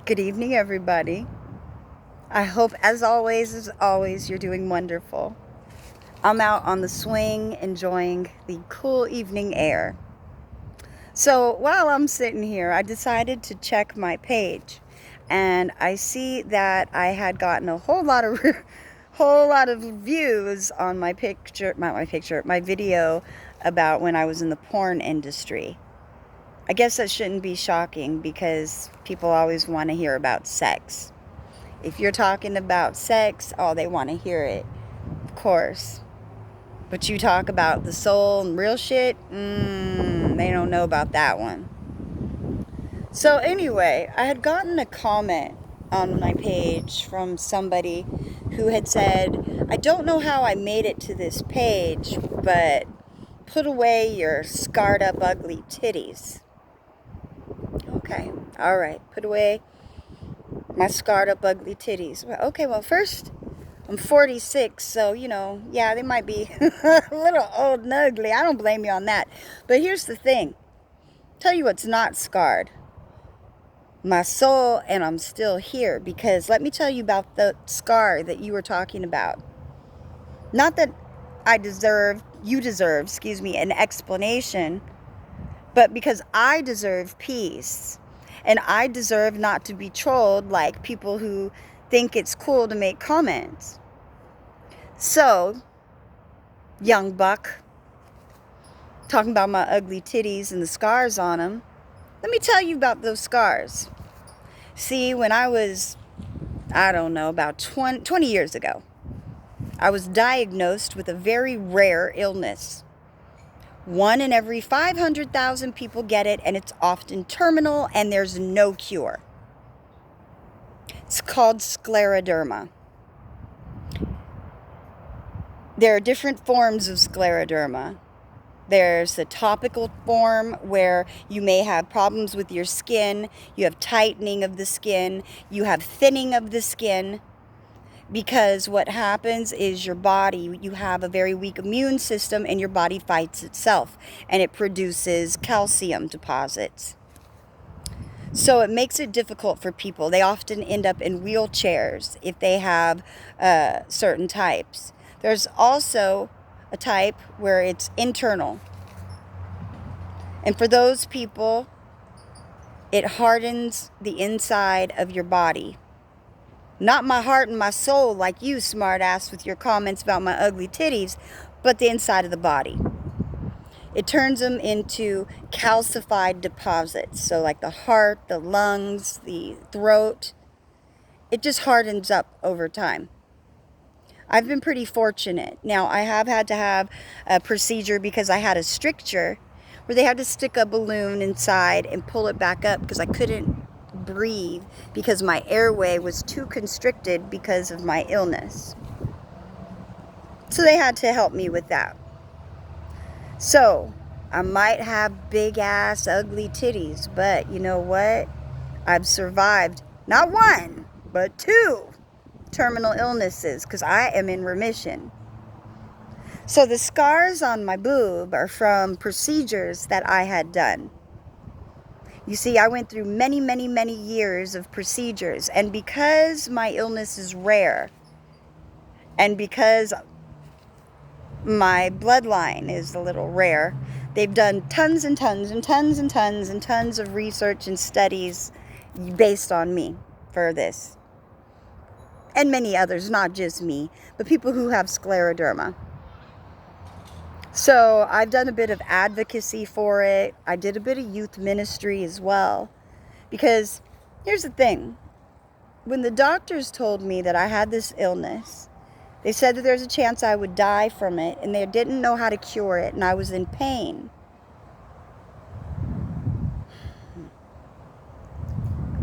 Good evening, everybody. I hope, as always, you're doing wonderful. I'm out on the swing enjoying the cool evening air. So while I'm sitting here, I decided to check my page, and I see that I had gotten a whole lot of views on my video about when I was in the porn industry. I guess that shouldn't be shocking because people always want to hear about sex. If you're talking about sex, oh, they want to hear it, of course. But you talk about the soul and real shit, they don't know about that one. So anyway, I had gotten a comment on my page from somebody who had said, I don't know how I made it to this page, but put away your scarred up ugly titties. Okay, all right, put away my scarred up ugly titties. Well, okay, well, first, I'm 46, so, yeah, they might be a little old and ugly. I don't blame you on that. But here's the thing. Tell you what's not scarred. My soul, and I'm still here. Because let me tell you about the scar that you were talking about. Not that you deserve, an explanation, but because I deserve peace. And I deserve not to be trolled like people who think it's cool to make comments. So, young buck, talking about my ugly titties and the scars on them, let me tell you about those scars. See, when I was, about 20 years ago, I was diagnosed with a very rare illness. 1 in every 500,000 people get it, and it's often terminal, and there's no cure. It's called Scleroderma. There are different forms of Scleroderma. There's the topical form where you may have problems with your skin, you have tightening of the skin, you have thinning of the skin, because what happens is you have a very weak immune system and your body fights itself and it produces calcium deposits. So it makes it difficult for people. They often end up in wheelchairs if they have certain types. There's also a type where it's internal. And for those people, it hardens the inside of your body. Not my heart and my soul like you, smartass, with your comments about my ugly titties, but the inside of the body. It turns them into calcified deposits. So like the heart, the lungs, the throat, it just hardens up over time. I've been pretty fortunate. Now, I have had to have a procedure because I had a stricture where they had to stick a balloon inside and pull it back up because I couldn't breathe because my airway was too constricted because of my illness. So they had to help me with that. So I might have big ass ugly titties, but you know what? I've survived not 1, but 2 terminal illnesses because I am in remission. So the scars on my boob are from procedures that I had done. You see, I went through many, many, many years of procedures, and because my illness is rare, and because my bloodline is a little rare, they've done tons and tons and tons and tons and tons of research and studies based on me for this. And many others, not just me, but people who have scleroderma. So I've done a bit of advocacy for it. I did a bit of youth ministry as well. Because here's the thing. When the doctors told me that I had this illness, they said that there's a chance I would die from it, and they didn't know how to cure it, and I was in pain.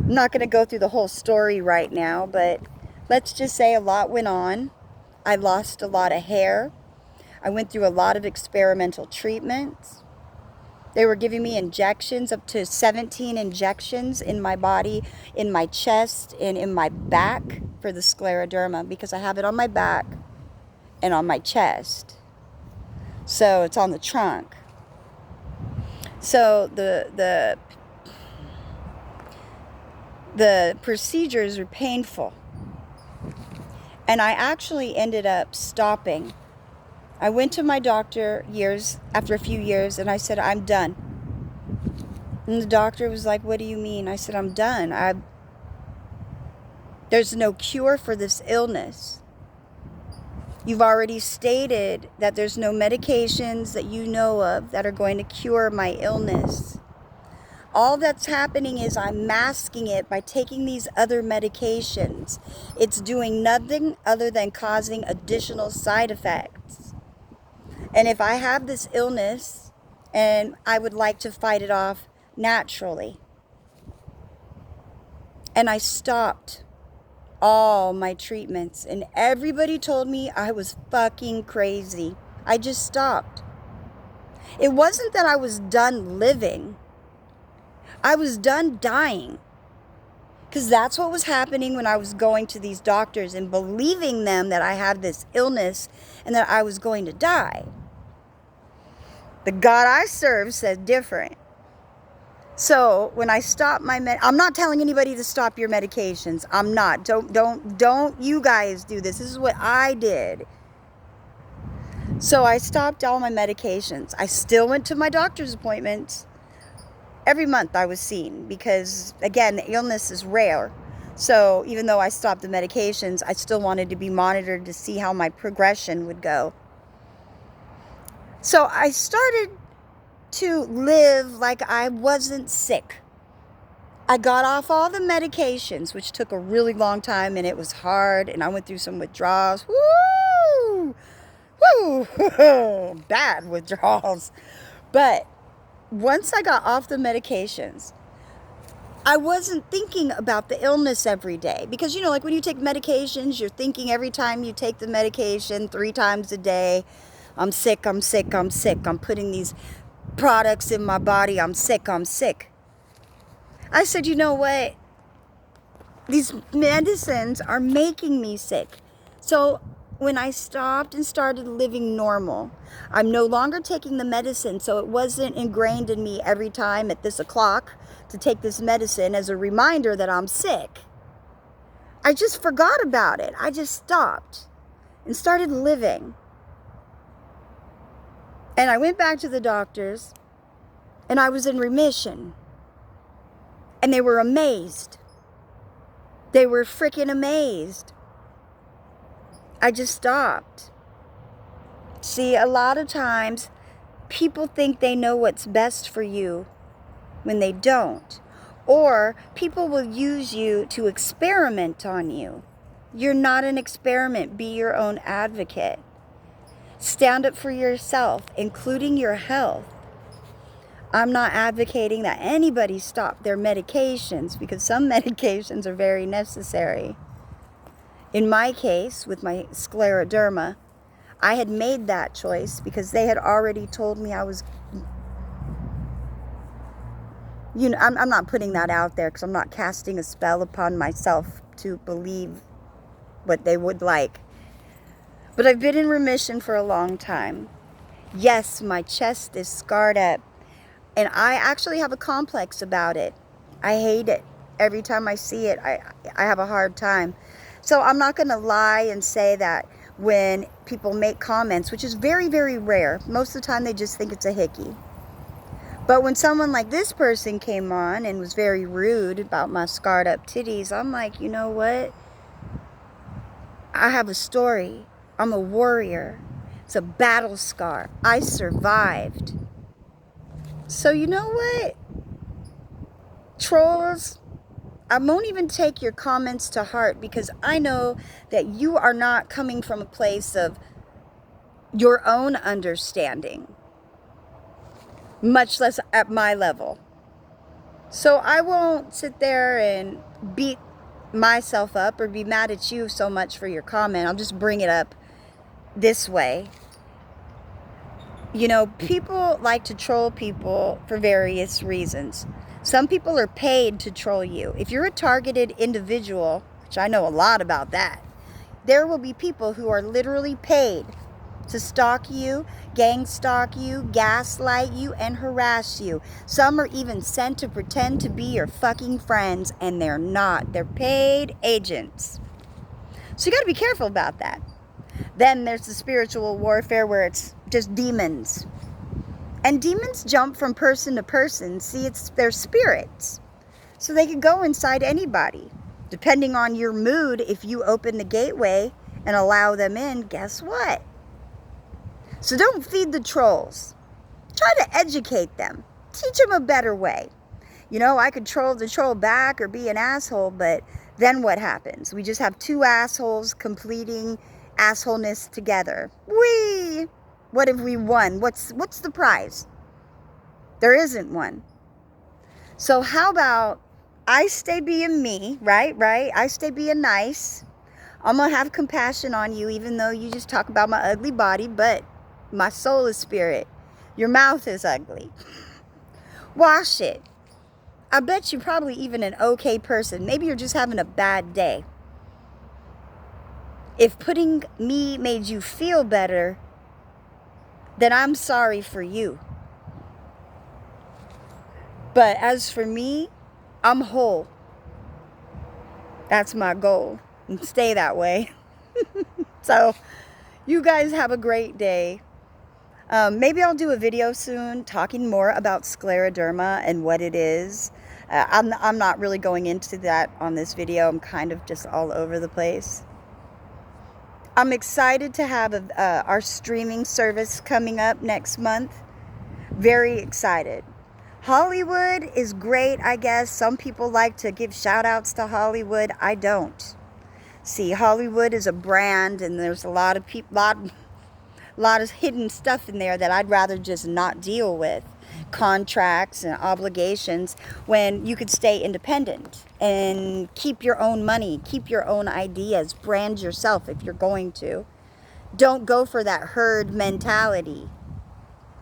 I'm not going to go through the whole story right now, but let's just say a lot went on. I lost a lot of hair. I went through a lot of experimental treatments. They were giving me injections, up to 17 injections in my body, in my chest, and in my back for the scleroderma, because I have it on my back and on my chest. So it's on the trunk. So The procedures are painful. And I actually ended up stopping. I went to my doctor after a few years, and I said, I'm done. And the doctor was like, what do you mean? I said, I'm done. There's no cure for this illness. You've already stated that there's no medications that you know of that are going to cure my illness. All that's happening is I'm masking it by taking these other medications. It's doing nothing other than causing additional side effects. And if I have this illness, and I would like to fight it off naturally. And I stopped all my treatments, and everybody told me I was fucking crazy. I just stopped. It wasn't that I was done living. I was done dying. Because that's what was happening when I was going to these doctors and believing them that I had this illness and that I was going to die. The God I serve said different. So when I stopped I'm not telling anybody to stop your medications. I'm not. Don't you guys do this. This is what I did. So I stopped all my medications. I still went to my doctor's appointments. Every month I was seen because, again, the illness is rare. So even though I stopped the medications, I still wanted to be monitored to see how my progression would go. So I started to live like I wasn't sick. I got off all the medications, which took a really long time, and it was hard, and I went through some withdrawals. Woo! Woo! Bad withdrawals. But once I got off the medications, I wasn't thinking about the illness every day. Because, like when you take medications, you're thinking every time you take the medication 3 times a day, I'm sick, I'm sick, I'm sick. I'm putting these products in my body. I'm sick, I'm sick. I said, you know what? These medicines are making me sick. So when I stopped and started living normal, I'm no longer taking the medicine, so it wasn't ingrained in me every time at this o'clock to take this medicine as a reminder that I'm sick. I just forgot about it. I just stopped and started living. And I went back to the doctors, and I was in remission. And they were amazed. They were freaking amazed. I just stopped. See, a lot of times people think they know what's best for you when they don't. Or people will use you to experiment on you. You're not an experiment. Be your own advocate. Stand up for yourself, including your health. I'm not advocating that anybody stop their medications because some medications are very necessary. In my case, with my scleroderma, I had made that choice because they had already told me I was, I'm not putting that out there because I'm not casting a spell upon myself to believe what they would like. But I've been in remission for a long time. Yes, my chest is scarred up, and I actually have a complex about it. I hate it. Every time I see it, I have a hard time. So I'm not going to lie and say that when people make comments, which is very, very rare, most of the time they just think it's a hickey. But when someone like this person came on and was very rude about my scarred up titties, I'm like, you know what? I have a story. I'm a warrior. It's a battle scar. I survived. So you know what? Trolls, I won't even take your comments to heart because I know that you are not coming from a place of your own understanding, much less at my level. So I won't sit there and beat myself up or be mad at you so much for your comment. I'll just bring it up this way. People like to troll people for various reasons. Some people are paid to troll you. If you're a targeted individual, which I know a lot about that, there will be people who are literally paid to stalk you, gang stalk you, gaslight you, and harass you. Some are even sent to pretend to be your fucking friends, and they're not. They're paid agents. So you got to be careful about that. Then there's the spiritual warfare where it's just demons. And demons jump from person to person. See, it's their spirits. So they can go inside anybody. Depending on your mood, if you open the gateway and allow them in, guess what? So don't feed the trolls. Try to educate them. Teach them a better way. You know, I could troll the troll back or be an asshole, but then what happens? We just have two assholes completing assholeness together. Whee! What if we won? What's the prize? There isn't one. So how about I stay being me, right? I stay being nice. I'm going to have compassion on you, even though you just talk about my ugly body, but my soul is spirit. Your mouth is ugly. Wash it. I bet you're probably even an okay person. Maybe you're just having a bad day. If putting me made you feel better, then I'm sorry for you. But as for me, I'm whole. That's my goal. And stay that way. So, you guys have a great day. Maybe I'll do a video soon talking more about scleroderma and what it is. I'm not really going into that on this video. I'm kind of just all over the place. I'm excited to have our streaming service coming up next month. Very excited. Hollywood is great, I guess. Some people like to give shout outs to Hollywood. I don't. See, Hollywood is a brand, and there's a lot of people, lot of hidden stuff in there that I'd rather just not deal with. Contracts and obligations, when you could stay independent and keep your own money, keep your own ideas, brand yourself if you're going to. Don't go for that herd mentality.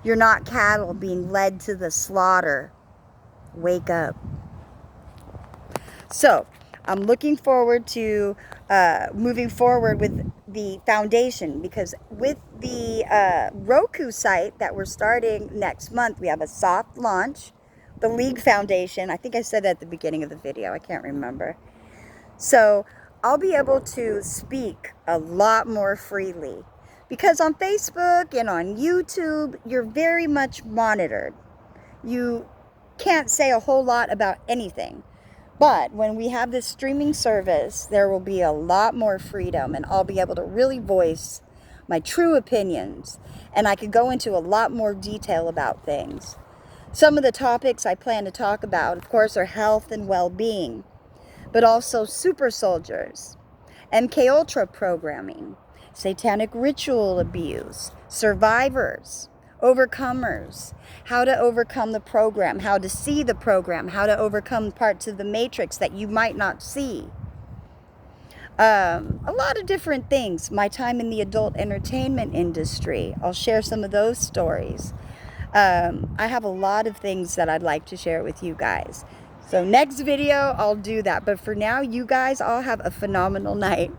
You're not cattle being led to the slaughter. Wake up. So, I'm looking forward to moving forward with the foundation, because with the Roku site that we're starting next month, we have a soft launch. The League Foundation, I think I said that at the beginning of the video, I can't remember. So, I'll be able to speak a lot more freely. Because on Facebook and on YouTube, you're very much monitored. You can't say a whole lot about anything. But when we have this streaming service, there will be a lot more freedom, and I'll be able to really voice my true opinions. And I could go into a lot more detail about things. Some of the topics I plan to talk about, of course, are health and well-being, but also super soldiers, MK Ultra programming, satanic ritual abuse, survivors, overcomers, how to overcome the program, how to see the program, how to overcome parts of the matrix that you might not see. A lot of different things. My time in the adult entertainment industry. I'll share some of those stories. I have a lot of things that I'd like to share with you guys. So next video, I'll do that. But for now, you guys all have a phenomenal night.